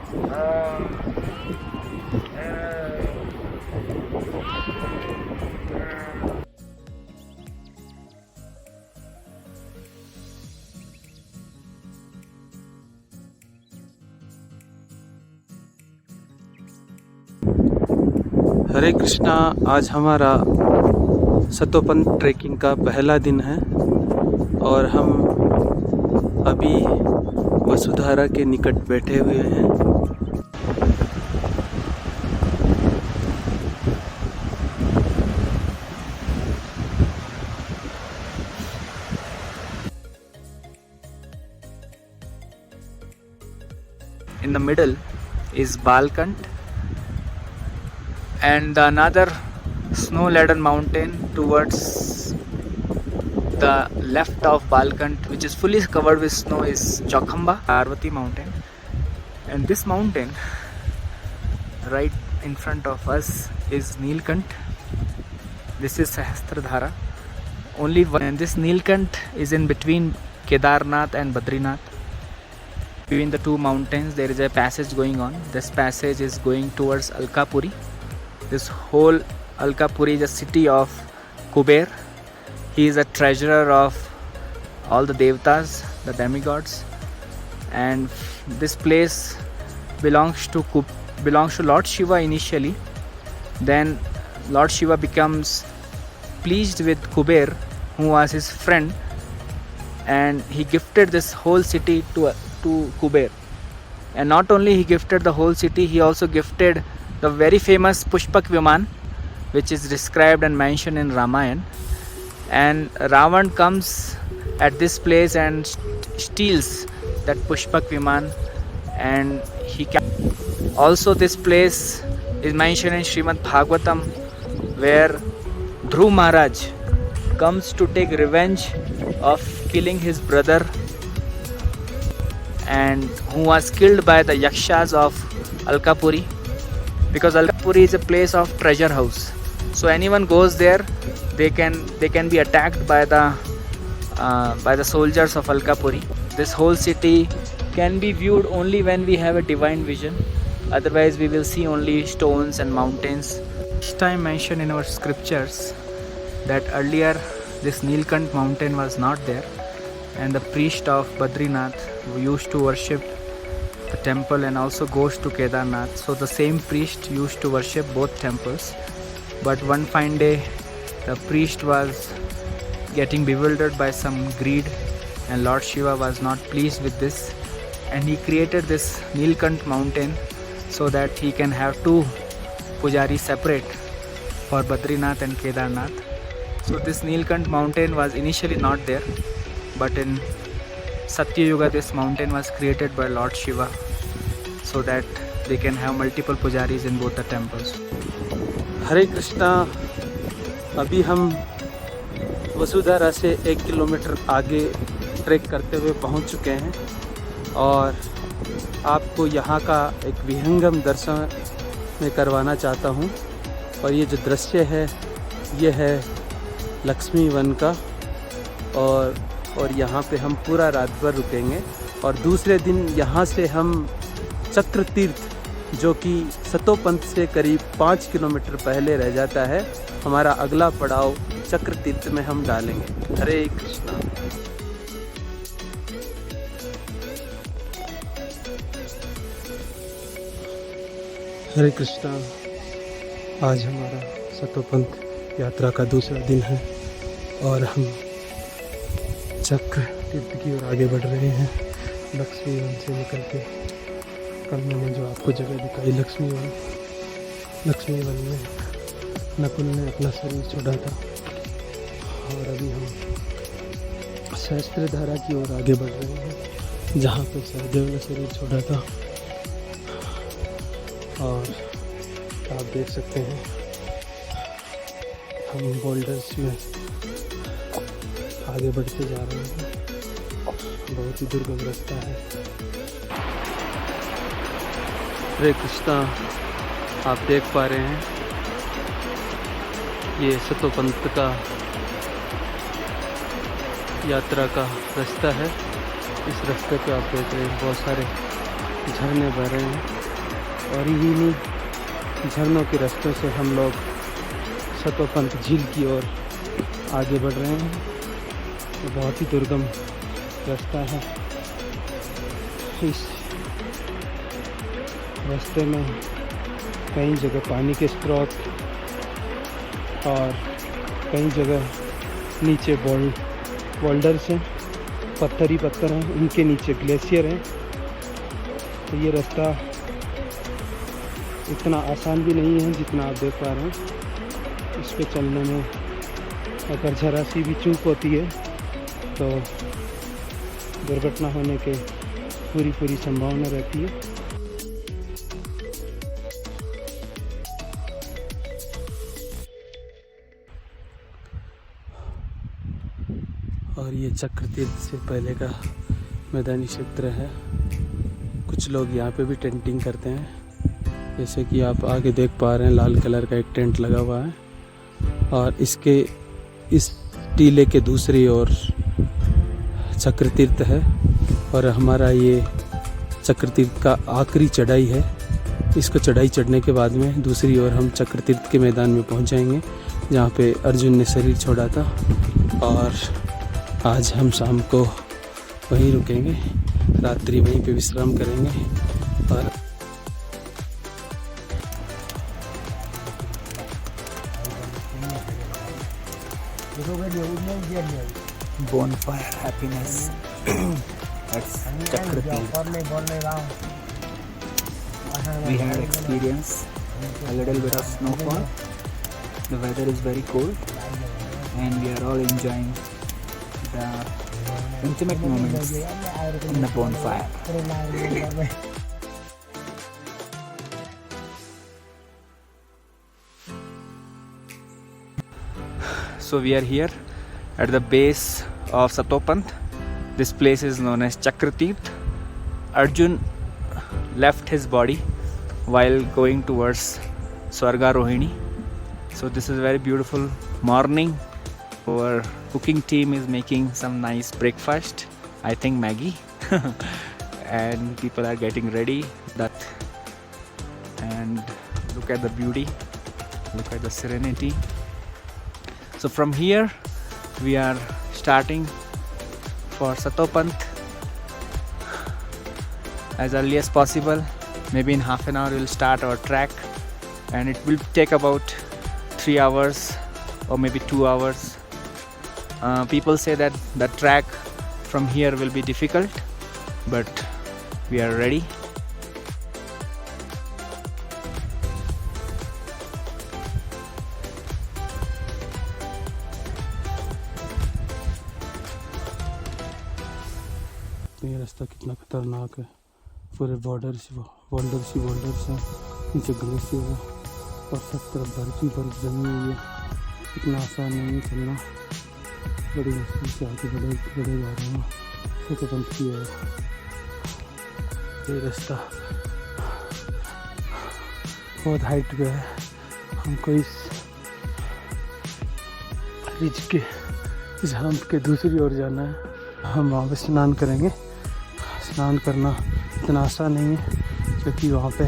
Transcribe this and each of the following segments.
हरे कृष्णा। आज हमारा सतोपंथ ट्रैकिंग का पहला दिन है और हम अभी वसुधारा के निकट बैठे हुए हैं। In the middle is Balkant and another snow-laden mountain towards the left of Balkant, which is fully covered with snow, is Chaukhamba Parvati mountain. And this mountain right in front of us is Nilkant. This is Sahasradhara. Only one, and this Nilkant is in between Kedarnath and Badrinath. Between the two mountains there is a passage going on. This passage is going towards Alkapuri. This whole Alkapuri is a city of Kuber. He is a treasurer of all the devatas, the demigods, and this place belongs to Lord Shiva initially. Then Lord Shiva becomes pleased with Kuber, who was his friend, and he gifted this whole city to Kuber. And not only he gifted the whole city, he also gifted the very famous Pushpak Viman, which is described and mentioned in Ramayana. And Ravan comes at this place and steals that Pushpak Viman, and he also this place is mentioned in Srimad Bhagavatam, where Dhruv Maharaj comes to take revenge of killing his brother, and who was killed by the Yakshas of Alkapuri, because Alkapuri is a place of treasure house. So anyone goes there, they can be attacked by the soldiers of Alkapuri. This whole city can be viewed only when we have a divine vision. Otherwise we will see only stones and mountains. This time mentioned in our scriptures that earlier this Nilkant mountain was not there, and the priest of Badrinath who used to worship the temple and also goes to Kedarnath. So the same priest used to worship both temples. But one fine day the priest was getting bewildered by some greed, and Lord Shiva was not pleased with this, and he created this Nilkant mountain so that he can have two pujaris separate for Badrinath and Kedarnath. So this Nilkant mountain was initially not there, but in Satya Yuga this mountain was created by Lord Shiva so that they can have multiple pujaris in both the temples. हरे कृष्णा। अभी हम वसुधारा से 1 kilometre आगे track करते हुए पहुंच चुके हैं और आपको यहाँ का एक विहंगम दर्शन मैं करवाना चाहता हूँ। और ये जो दृश्य है ये है लक्ष्मी वन का, और यहाँ पे हम पूरा रात भर रुकेंगे। और दूसरे दिन यहाँ से हम चक्र तीर्थ, जो कि सतोपंथ से करीब 5 किलोमीटर पहले रह जाता है, हमारा अगला पड़ाव चक्र तीर्थ में हम डालेंगे। हरे कृष्णा। हरे कृष्णा। आज हमारा सतोपंथ यात्रा का दूसरा दिन है और हम चक्र तीर्थ की ओर आगे बढ़ रहे हैं। लक्ष्मी वन से निकल के कल मैंने जो आपको जगह दिखाई लक्ष्मी वन में नकुल ने अपना शरीर छोड़ा था, और अभी हम सहस्त्रधारा की ओर आगे बढ़ रहे हैं जहाँ पे सहदेव ने शरीर छोड़ा था। और आप देख सकते हैं हम बोल्डर्स में आगे बढ़ते जा रहे हैं। बहुत ही दुर्गम रास्ता है। हरे कृष्णा। आप देख पा रहे हैं ये सतोपंथ का यात्रा का रास्ता है। इस रास्ते पे आप देख रहे हैं बहुत सारे झरने बह रहे हैं। और इन्हीं झरनों के रास्तों से हम लोग सतोपंत झील की ओर आगे बढ़ रहे हैं। तो बहुत ही दुर्गम रास्ता है। इस रास्ते में कई जगह पानी के स्रोत और कई जगह नीचे बोल्डर्स हैं, पत्थर ही पत्थर हैं, उनके नीचे ग्लेशियर हैं। तो ये रास्ता इतना आसान भी नहीं है जितना आप देख पा रहे हैं। इस पे चलने में अगर ज़रा सी भी चूक होती है तो दुर्घटना होने के पूरी संभावना रहती है। और ये चक्रतीर्थ से पहले का मैदानी क्षेत्र है। कुछ लोग यहाँ पे भी टेंटिंग करते हैं, जैसे कि आप आगे देख पा रहे हैं लाल कलर का एक टेंट लगा हुआ है। और इसके इस टीले के दूसरी ओर चक्रतीर्थ है और हमारा ये चक्रतीर्थ का आखिरी चढ़ाई है। इसको चढ़ाई चढ़ने के बाद में दूसरी ओर हम चक्रतीर्थ के मैदान में पहुंच जाएंगे, जहाँ पे अर्जुन ने शरीर छोड़ा था। और आज हम शाम को वहीं रुकेंगे, रात्रि वहीं पे विश्राम करेंगे। और bonfire happiness at Chakratirth. We had experienced a little bit of snowfall. The weather is very cold and we are all enjoying the intimate moments in the bonfire. So we are here at the base of Satopant. This place is known as Chakratirth. Arjun left his body while going towards Swargarohini. So this is a very beautiful morning. Our cooking team is making some nice breakfast, I think Maggie. And people are getting ready. And look at the beauty, look at the serenity. So from here we are starting for Satopant as early as possible. Maybe in half an hour we'll start our trek, and it will take about 3 hours or maybe 2 hours. People say that the trek from here will be difficult, but we are ready. ये रास्ता कितना खतरनाक है। पूरे boulders हैं, नीचे glacier है और सब तरफ बर्फ जमी हुई है। इतना आसान नहीं है चलना। बड़ी मुश्किल से आगे बढ़े जा रहे हैं। सतोपंत की है ये रास्ता, बहुत हाइट पे है। हमको इस रिज के इस हम्प के दूसरी ओर जाना है। हम वहाँ पे स्नान करेंगे। स्नान करना इतना आसान नहीं है क्योंकि वहाँ पे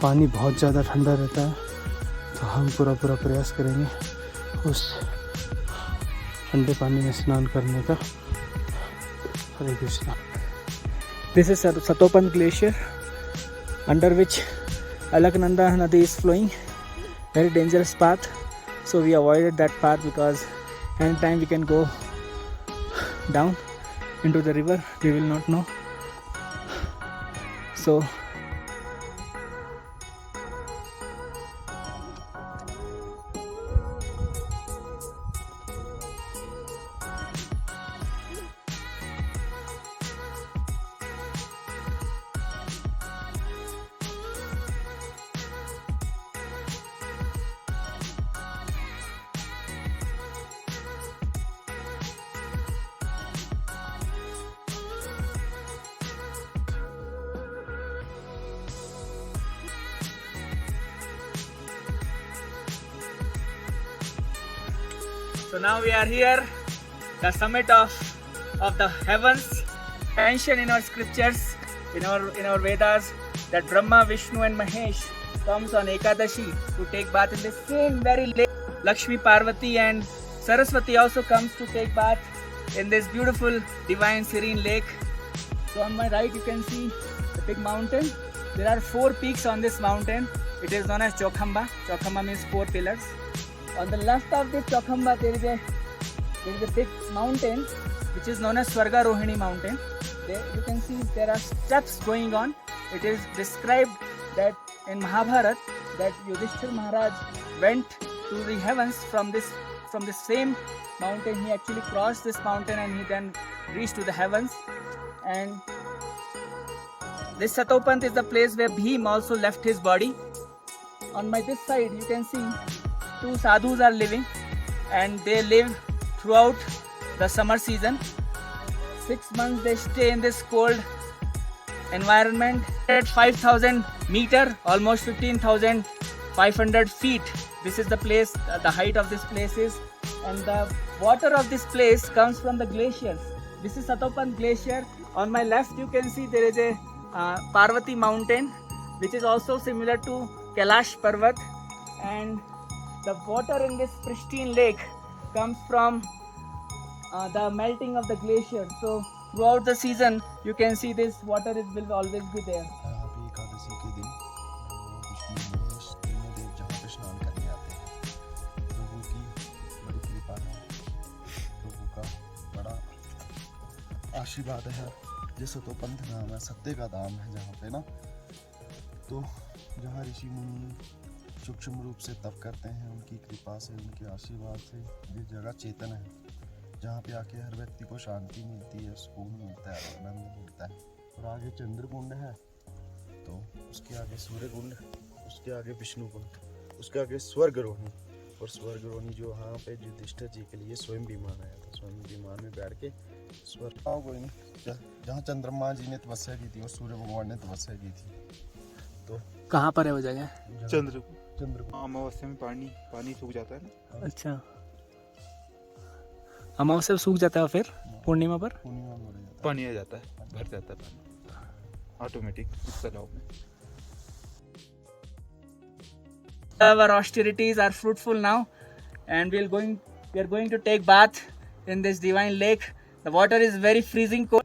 पानी बहुत ज़्यादा ठंडा रहता है। तो हम पूरा प्रयास करेंगे उस ठंडे पानी में स्नान करने का। हरे Krishna. This is Satopant Glacier, under which Alaknanda Nadi is flowing. Very dangerous path, so we avoided that path because anytime we can go down into the river, we will not know. So now we are here, the summit of the heavens, mentioned in our scriptures, in our Vedas, that Brahma, Vishnu and Mahesh comes on Ekadashi to take bath in the same very lake. Lakshmi, Parvati and Saraswati also comes to take bath in this beautiful divine serene lake. So on my right you can see the big mountain. There are 4 peaks on this mountain. It is known as Chokhamba. Chokhamba means 4 pillars. On the left of this Chokhamba there is a big mountain which is known as Swarga Rohini mountain. There you can see there are steps going on. It is described that in Mahabharata that Yudhishthir Maharaj went to the heavens from the same mountain. He actually crossed this mountain and he then reached to the heavens. And this Satopant is the place where Bhim also left his body. On my this side you can see 2 sadhus are living, and they live throughout the summer season. 6 months they stay in this cold environment at 5,000 meter, almost 15,500 feet. This is the place, the height of this place is, and the water of this place comes from the glaciers. This is Satopant Glacier. On my left you can see there is a Parvati mountain which is also similar to Kailash Parvat, and the water in this pristine lake comes from the melting of the glacier. So throughout the season you can see this water will always be there. यहाँ पे एकादशी के दिन विष्णु महेश तीनों देव जहाँ पे स्नान करने आते हैं। प्रभु की बड़ी कृपा है, प्रभु का बड़ा आशीर्वाद है। जैसे तो पंथ नाम है, सत्य का धाम है जहाँ पे ना, तो जहाँ ऋषि मुनि सूक्ष्म रूप से तप करते हैं, उनकी कृपा से, उनके आशीर्वाद से ये जगह चेतन है, जहाँ पे आके हर व्यक्ति को शांति मिलती है, सुकून मिलता है, आनंद मिलता है। और आगे चंद्रकुंड है, तो उसके आगे सूर्यकुंड, उसके आगे विष्णु कुंड, उसके आगे स्वर्गरोहिणी। और स्वर्गरोहिणी जो यहाँ पे युधिष्ठिर जी के लिए स्वयं विमान आया था, स्वयं विमान में बैठ के स्वर्ग कोई नहीं, जहाँ चंद्रमा जी ने तपस्या की थी और सूर्य भगवान ने तपस्या की थी। तो कहाँ पर है वो जगह? चंद्रकुंड अमावस्या में पानी सूख जाता है ना। अच्छा, अमावस्या सूख जाता है, फिर पूर्णिमा पर पूर्णिमा में हो जाता है। पानी आ जाता है, भर जाता है पानी ऑटोमेटिक इस तालाब में। Our austerities are fruitful now, and we are going to take bath in this divine lake. The water is very freezing cold.